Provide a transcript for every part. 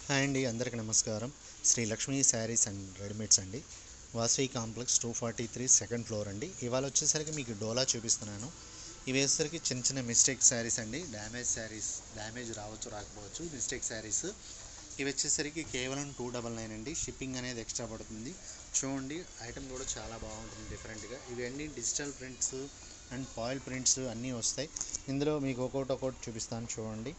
Hi అండి, అందరికీ నమస్కారం. శ్రీ లక్ష్మీ శారీస్ అండ్ రెడీమేడ్స్ అండి. వాసవి కాంప్లెక్స్ 243 సెకండ్ ఫ్లోర్ అండి. ఇవాళ వచ్చేసరికి మీకు డోలా చూపిస్తున్నాను. ఇవి వేసేసరికి చిన్న చిన్న మిస్టేక్ శారీస్ అండి. డ్యామేజ్ రావచ్చు రాకపోవచ్చు మిస్టేక్ శారీస్. ఇవి వచ్చేసరికి కేవలం 299 అండి. షిప్పింగ్ అనేది ఎక్స్ట్రా పడుతుంది. చూడండి, ఐటమ్ కూడా చాలా బాగుంటుంది డిఫరెంట్గా. ఇవన్నీ digital prints and foil prints అన్నీ వస్తాయి. ఇందులో మీకు ఒక్కొక్కటి చూపిస్తాను చూడండి.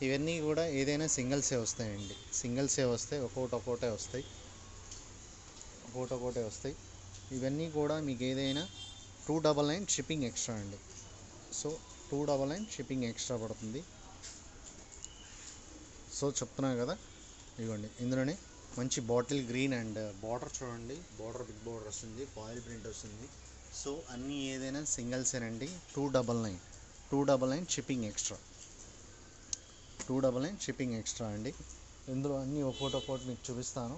ఇవన్నీ కూడా ఏదైనా సింగిల్సే వస్తాయండి. సింగిల్సే వస్తాయి, ఒక్కొక్కటే వస్తాయి. ఇవన్నీ కూడా మీకు ఏదైనా 299 షిప్పింగ్ ఎక్స్ట్రా అండి. సో 299 షిప్పింగ్ ఎక్స్ట్రా పడుతుంది. సో చెప్తున్నా కదా, ఇదిగోండి. ఇందులోనే మంచి బాటిల్ గ్రీన్ అండ్ బార్డర్ చూడండి. బార్డర్ బిగ్ బార్డర్ వస్తుంది, ఫాయిల్ ప్రింట్ వస్తుంది. సో అన్నీ ఏదైనా సింగిల్సేనండి. 299 షిప్పింగ్ ఎక్స్ట్రా. 299 షిప్పింగ్ ఎక్స్ట్రా అండి. ఇందులో అన్నీ ఒక్కొక్కటి మీకు చూపిస్తాను.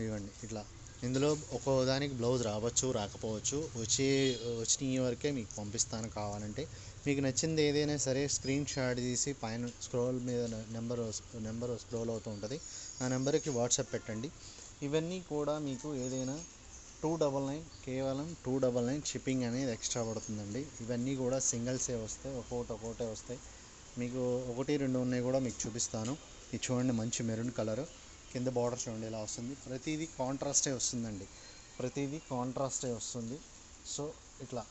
ఇవ్వండి ఇట్లా. ఇందులో ఒక్కో దానికి బ్లౌజ్ రావచ్చు రాకపోవచ్చు. వచ్చిన వరకే మీకు పంపిస్తాను. కావాలంటే మీకు నచ్చింది ఏదైనా సరే స్క్రీన్ షాట్ తీసి పైన స్క్రోల్ మీద నెంబర్ స్క్రోల్ అవుతూ ఉంటుంది. ఆ నెంబర్కి వాట్సాప్ పెట్టండి. ఇవన్నీ కూడా మీకు ఏదైనా 299, కేవలం 299 షిప్పింగ్ అనేది ఎక్స్ట్రా పడుతుందండి. ఇవన్నీ కూడా సింగిల్సే వస్తాయి, ఒక్కొక్కటే వస్తాయి. మీకు 1-2 ఉన్నాయి కూడా మీకు చూపిస్తాను. ఇది చూడండి, మంచి మెరూన్ కలర్. కింద బార్డర్ చూడండి ఇలా వస్తుంది. ప్రతిదీ కాంట్రాస్టే వస్తుంది. సో ఇట్లా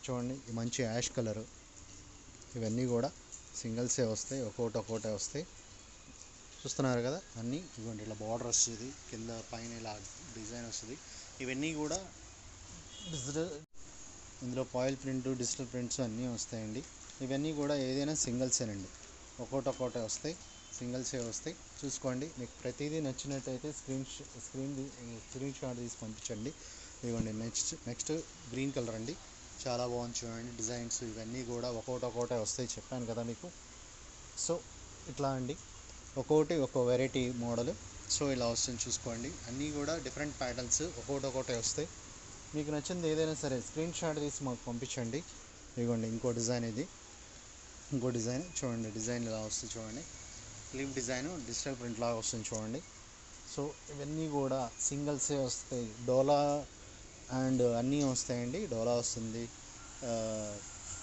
చూడండి, మంచి యాష్ కలరు. ఇవన్నీ కూడా సింగిల్సే వస్తాయి, ఒక్కొక్కటే వస్తాయి. చూస్తున్నారు కదా, అన్నీ ఇవ్వండి. ఇట్లా బార్డర్ వస్తుంది, కింద పైన ఇలా డిజైన్ వస్తుంది. ఇవన్నీ కూడా ఇందులో ఫాయిల్ ప్రింట్, డిజిటల్ ప్రింట్స్ అన్నీ వస్తాయండి. ఇవన్నీ కూడా ఏదైనా సింగిల్సేనండి. ఒక్కొక్కటే వస్తాయి, సింగిల్సే వస్తాయి. చూసుకోండి. మీకు ప్రతిదీ నచ్చినట్టయితే స్క్రీన్ షాట్ తీసి పంపించండి. ఇదిగోండి, నెక్స్ట్ గ్రీన్ కలర్ అండి. చాలా బాగుంది చూడండి. డిజైన్స్ ఇవన్నీ కూడా ఒక్కొక్కటే వస్తాయి, చెప్పాను కదా మీకు. సో ఇట్లా అండి, ఒక్కో వెరైటీ మోడల్. సో ఇలా వస్తుంది చూసుకోండి. అన్నీ కూడా డిఫరెంట్ ప్యాటర్న్స్ ఒక్కొక్కటే వస్తాయి. మీకు నచ్చింది ఏదైనా సరే స్క్రీన్ షాట్ తీసి మాకు పంపించండి. ఇదిగోండి ఇంకో డిజైన్ చూడండి. డిజైన్ ఇలా వస్తుంది చూడండి. లీఫ్ డిజైన్ డిజిటల్ ప్రింట్ లాగా వస్తుంది చూడండి. సో ఇవన్నీ కూడా సింగిల్సే వస్తాయి. డోలా అండ్ అన్నీ వస్తాయండి. డోలా వస్తుంది,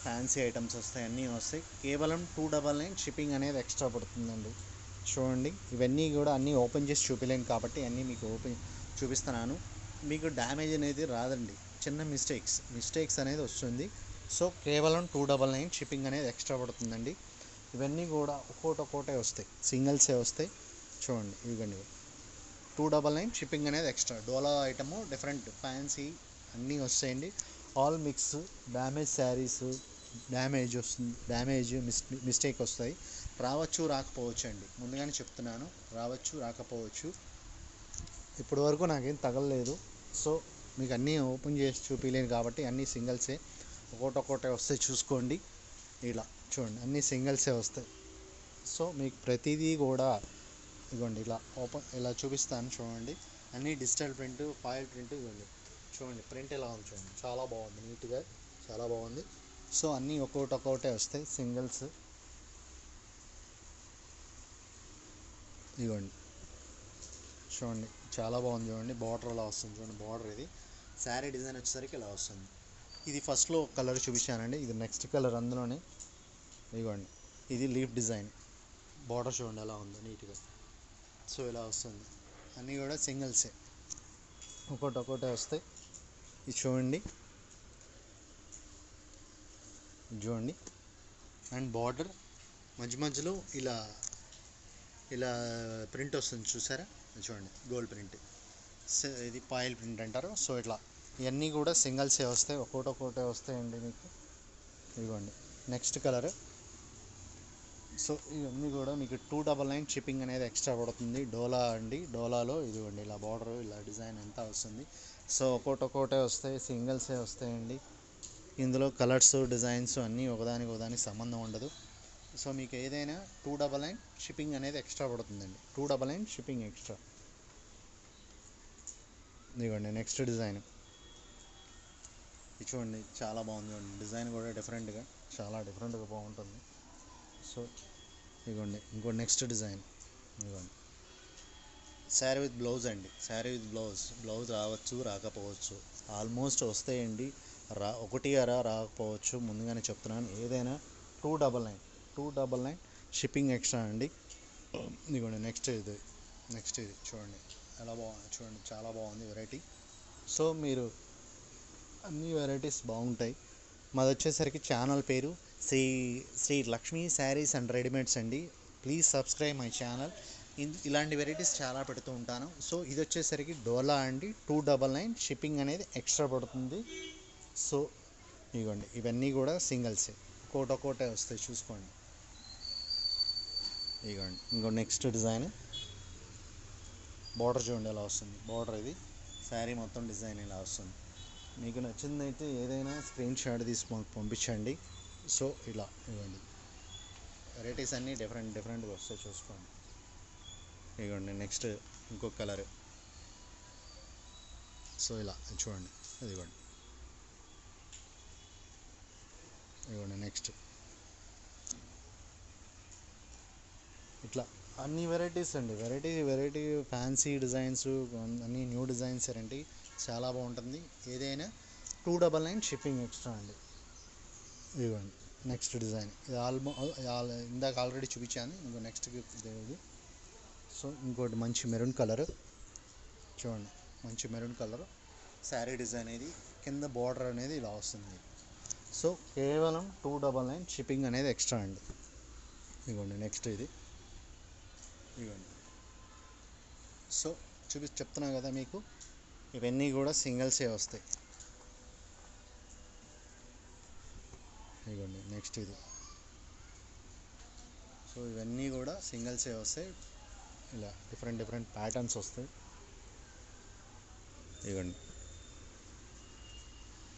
ఫ్యాన్సీ ఐటమ్స్ వస్తాయి, అన్నీ వస్తాయి. కేవలం 299 షిప్పింగ్ అనేది ఎక్స్ట్రా పడుతుందండి. చూడండి, ఇవన్నీ కూడా అన్నీ ఓపెన్ చేసి చూపించలేను కాబట్టి అన్నీ మీకు చూపిస్తున్నాను. మీకు డ్యామేజ్ అనేది రాదండి. చిన్న మిస్టేక్స్ అనేది వస్తుంది. సో కేవలం 299 షిప్పింగ్ అనేది ఎక్స్ట్రా పడుతుందండి. ఇవన్నీ కూడా ఒక్కొక్కటే వస్తాయి, సింగిల్సే వస్తాయి. చూడండి, ఇవ్వండి. 299 షిప్పింగ్ అనేది ఎక్స్ట్రా. డోలా ఐటము డిఫరెంట్ ఫ్యాన్సీ అన్నీ వస్తాయండి. All mix. Damage saris mistake వస్తాయి. రావచ్చు రాకపోవచ్చు అండి. ముందుగానే చెప్తున్నాను, రావచ్చు రాకపోవచ్చు. ఇప్పటి వరకు నాకేం తగలలేదు. సో మీకు అన్నీ ఓపెన్ చేసి చూపించలేను కాబట్టి అన్నీ సింగిల్సే, ఒక్కొక్కటే వస్తాయి. చూసుకోండి, ఇలా చూడండి, అన్నీ సింగిల్సే వస్తాయి. సో మీకు ప్రతిదీ కూడా ఇవ్వండి ఇలా చూపిస్తాను చూడండి. అన్నీ డిజిటల్ ప్రింట్, ఫాయిల్ ప్రింట్. ఇవ్వండి చూడండి, ప్రింట్ ఎలా ఉంది చూడండి. చాలా బాగుంది, నీట్గా చాలా బాగుంది. సో అన్నీ ఒక్కొక్కటే వస్తాయి, సింగిల్స్. ఇవ్వండి చూడండి, చాలా బాగుంది చూడండి. బార్డర్ అలా వస్తుంది చూడండి. బార్డర్ ఇది శారీ డిజైన్ వచ్చేసరికి ఇలా వస్తుంది. ఇది ఫస్ట్లో కలర్ చూపించానండి. ఇది నెక్స్ట్ కలర్ అందులోనే. ఇదిగోండి, ఇది లీఫ్ డిజైన్. బార్డర్ చూడండి ఎలా ఉందో నీట్గా. సో ఇలా వస్తుంది. అన్నీ కూడా సింగిల్సే, ఒక్కొక్కటే వస్తాయి. ఇది చూడండి అండ్ బార్డర్ మధ్యలో ఇలా ప్రింట్ వస్తుంది చూసారా. చూడండి, గోల్డ్ ప్రింట్. ఇది ఫాయిల్ ప్రింట్ అంటారు. సో ఇట్లా ఇవన్నీ కూడా సింగిల్సే వస్తాయి, ఒక్కొక్కటే వస్తాయండి మీకు. ఇదిగోండి నెక్స్ట్ కలర్. సో ఇవన్నీ కూడా మీకు 299 షిప్పింగ్ అనేది ఎక్స్ట్రా పడుతుంది. డోలా అండి. డోలాలో ఇదిగోండి ఇలా బార్డర్, ఇలా డిజైన్ అంతా వస్తుంది. సో ఒక్కొక్కటే వస్తాయి, సింగిల్సే వస్తాయండి. ఇందులో కలర్స్, డిజైన్స్ అన్నీ ఒకదానికి సంబంధం ఉండదు. సో మీకు ఏదైనా 299 షిప్పింగ్ అనేది ఎక్స్ట్రా పడుతుందండి. 299 షిప్పింగ్ ఎక్స్ట్రా. ఇదిగోండి నెక్స్ట్ డిజైన్. ఇది చూడండి, చాలా బాగుంది చూడండి. డిజైన్ కూడా చాలా డిఫరెంట్గా బాగుంటుంది. సో ఇదిగోండి ఇంకో నెక్స్ట్ డిజైన్. ఇదిగోండి శారీ విత్ బ్లౌజ్ అండి. శారీ విత్ బ్లౌజ్ రావచ్చు రాకపోవచ్చు, ఆల్మోస్ట్ వస్తాయండి. ఒకటి అరా రాకపోవచ్చు, ముందుగానే చెప్తున్నాను. ఏదైనా 299 షిప్పింగ్ ఎక్స్ట్రా అండి. ఇదిగోండి నెక్స్ట్ ఇది చూడండి ఎలా బాగుంది, చూడండి చాలా బాగుంది వెరైటీ. సో మీరు అన్ని వెరైటీస్ బాగుంటాయి. మాది వచ్చేసరికి ఛానల్ పేరు శ్రీ లక్ష్మీ శారీస్ అండ్ రెడీమేడ్స్ అండి. Please subscribe my channel. ఇలాంటి వెరైటీస్ చాలా పెడుతూ ఉంటాను. సో ఇది వచ్చేసరికి డోలా అండి, 299 షిప్పింగ్ అనేది ఎక్స్ట్రా పడుతుంది. సో ఇదిగోండి ఇవన్నీ కూడా సింగిల్సే, ఒక్కోటే వస్తాయి చూసుకోండి. ఇదిగోండి ఇంకో నెక్స్ట్ డిజైన్. బార్డర్ చూడండి ఎలా వస్తుంది, బార్డర్ ఇది శారీ మొత్తం డిజైన్ ఇలా వస్తుంది. మీకు నచ్చిందైతే ఏదైనా స్క్రీన్ షాట్ తీసి మాకు పంపించండి. సో ఇలా ఇవ్వండి వెరైటీస్ అన్నీ డిఫరెంట్గా వస్తాయి చూసుకోండి. ఇదిగోండి నెక్స్ట్ ఇంకొక కలర్. సో ఇలా చూడండి, ఇదిగోండి నెక్స్ట్ ఇట్లా అన్ని వెరైటీస్ అండి. వెరైటీ ఫ్యాన్సీ డిజైన్స్ అన్నీ న్యూ డిజైన్స్ అండి, చాలా బాగుంటుంది. ఏదైనా 299 షిప్పింగ్ ఎక్స్ట్రా అండి. ఇదిగోండి నెక్స్ట్ డిజైన్. ఇది ఇందాక ఆల్రెడీ చూపించాను. ఇంకో నెక్స్ట్ ఇది. సో ఇంకోటి మంచి మెరూన్ కలర్ చూడండి, మంచి మెరూన్ కలర్ శారీ డిజైన్. ఇది కింద బార్డర్ అనేది ఇలా వస్తుంది. సో కేవలం 299 షిప్పింగ్ అనేది ఎక్స్ట్రా అండి. ఇదిగోండి నెక్స్ట్ ఇది. ఇదిగోండి సో చెప్తున్నా కదా మీకు, ఇవన్నీ కూడా సింగిల్సే వస్తాయి. ఇదిగోండి నెక్స్ట్ ఇది. సో ఇవన్నీ కూడా సింగిల్సే వస్తాయి. ఇలా డిఫరెంట్ ప్యాటర్న్స్ వస్తాయి. ఇదిగోండి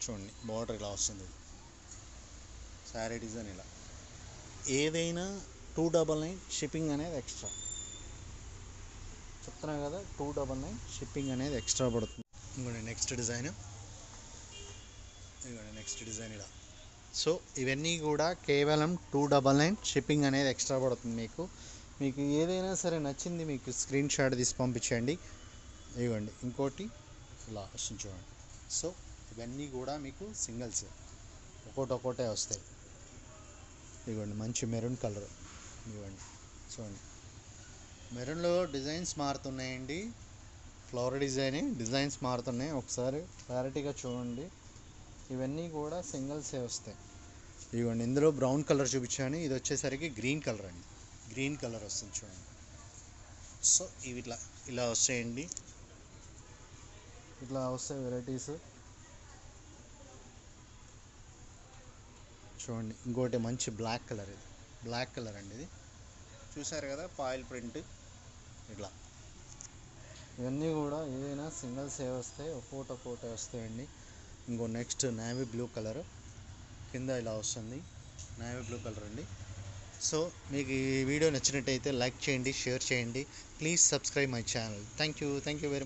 చూడండి బార్డర్ ఇలా వస్తుంది, శారీ డిజైన్ ఇలా. ఏదైనా 299 షిప్పింగ్ అనేది ఎక్స్ట్రా చెప్తున్నా కదా, 299 షిప్పింగ్ అనేది ఎక్స్ట్రా పడుతుంది. ఇంకోండి నెక్స్ట్ డిజైన్. ఇదిగోండి నెక్స్ట్ డిజైన్ ఇలా. సో ఇవన్నీ కూడా కేవలం 299 షిప్పింగ్ అనేది ఎక్స్ట్రా పడుతుంది. మీకు ఏదైనా సరే నచ్చింది మీకు స్క్రీన్ షాట్ తీసి పంపించండి. ఇదిగోండి ఇంకోటి ఇలా వస్తుంది చూడండి. సో ఇవన్నీ కూడా మీకు సింగిల్స్, ఒక్కోటే వస్తాయి. ఇదిగోండి మంచి మెరూన్ కలర్. ఇదిగోండి చూడండి, మెరూన్లో డిజైన్స్ మారుతున్నాయండి. ఫ్లవర్ డిజైన్స్ మారుతున్నాయి. ఒకసారి క్లారిటీగా చూడండి. ఇవన్నీ కూడా సింగిల్సే వస్తాయి. ఇదిగోండి ఇందులో బ్రౌన్ కలర్ చూపించాను, ఇది వచ్చేసరికి గ్రీన్ కలర్ అండి. గ్రీన్ కలర్ వస్తుంది చూడండి. సో ఇవి ఇలా వస్తాయండి, ఇట్లా వస్తాయి వెరైటీస్ చూడండి. ఇంకోటి మంచి బ్లాక్ కలర్. ఇది బ్లాక్ కలర్ అండి. ఇది చూసారు కదా, ఫాయిల్ ప్రింట్ ఇట్లా. ఇవన్నీ కూడా ఏదైనా సింగిల్సే వస్తాయి, ఒక్కోటే వస్తాయండి. ఇంకో నెక్స్ట్ నేవీ బ్లూ కలర్, కింద ఇలా వస్తుంది నేవీ బ్లూ కలర్ అండి. సో మీకు ఈ వీడియో నచ్చినట్టయితే లైక్ చేయండి, షేర్ చేయండి. Please subscribe my channel. Thank you very much.